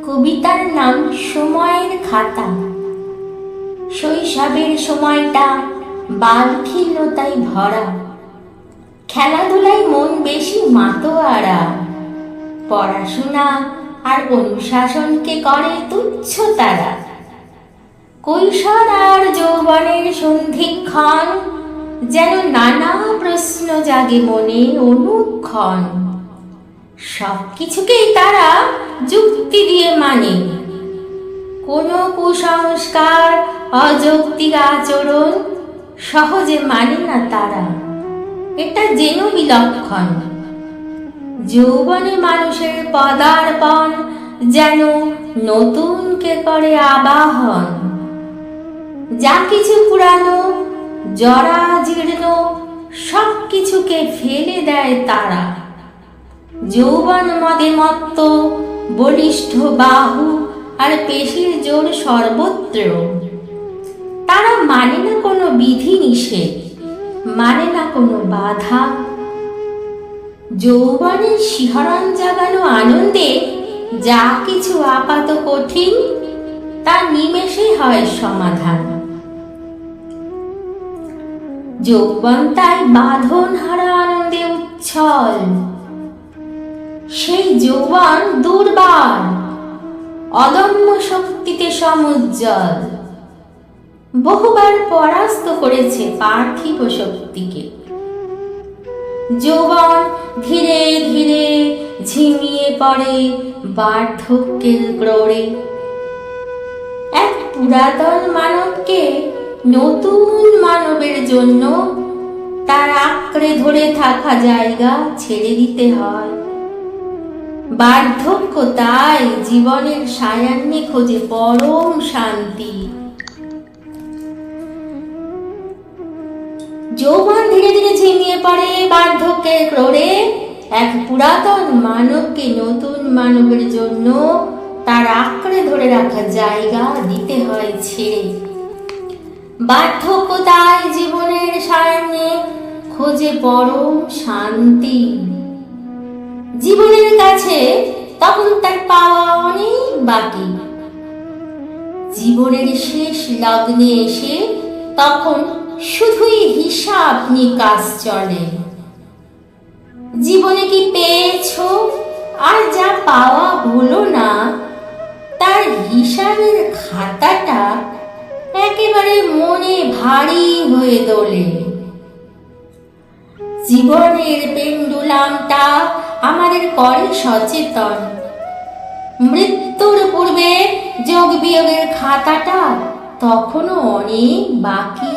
কবিতার নাম সময়ের খাতা। শৈশবের সময়টা বালখিল্যতায় ভরা, খেলাধুলায় মন বেশি মাতোয়ারা, পড়াশোনা আর অনুশাসনকে করে তুচ্ছ তারা। কৈশোর আর যৌবনের সন্ধিক্ষণ যেন নানা প্রশ্ন জাগে মনে অনুক্ষণ। সবকিছুকেই তারা যুক্তি দিয়ে মানে, কোনো কুসংস্কার অযৌক্তিক আচরণ সহজে মানে না তারা, এটা যেন বিলক্ষণ। যৌবনে মানুষের পদার্পণ যেন নতুনকে করে আবাহন। যা কিছু পুরানো জরা জীর্ণ সব কিছুকে ফেলে দেয় তারা। যৌবন মদে মত্ত, বলিষ্ঠ বাহু আর পেশির জোর সর্বত্র। তারা মানে না কোনো বিধি নিষেধ, মানে না কোনো বাধা। যৌবনের শিহরণ জাগানো আনন্দে যা কিছু আপাত কঠিন তা নিমেষে হয় সমাধান। যৌবন তাই বাঁধন হারা আনন্দে উচ্ছল। সেই যৌবন দুর্বার, অদম্য শক্তিতে সমুজ্জ্বল। বহুবার পরাস্ত করেছে পার্থিব শক্তিকে। যৌবন ধীরে ধীরে ঝিমিয়ে পড়ে বার্ধক্যের ক্রোড়ে। এক পুরাতন মানবকে নতুন মানবের জন্য তার আঁকড়ে ধরে থাকা জায়গা ছেড়ে দিতে হয়। বার্ধক্য তাই জীবনের সায়ান্নে খোঁজে পরম শান্তি। যৌবন ধীরে ধীরে ঝিমিয়ে পড়ে বার্ধক্যের ক্রোড়ে। এক পুরাতন মানবকে নতুন মানবের জন্য তার আঁকড়ে ধরে রাখা জায়গা দিতে হয় ছেড়ে। বার্ধক্য তাই জীবনের সায়ান্নে খোঁজে পরম শান্তি। জীবনের কাছে তখন তার পাওয়া অনেক বাকি। জীবনের শেষ লগ্নে এসে তখন শুধুই হিসাব নিকাশ চলে। জীবনে কি পেয়েছো আর যা পাওয়া হলো না, তার হিসাবের খাতাটা একেবারে মনে ভারী হয়ে দোলে। জীবনের পেন্ডুলামটা আমাদের করে সচেতন। মৃত্যুর পূর্বে যোগ বিয়োগের খাতাটা তখনও অনেক বাকি।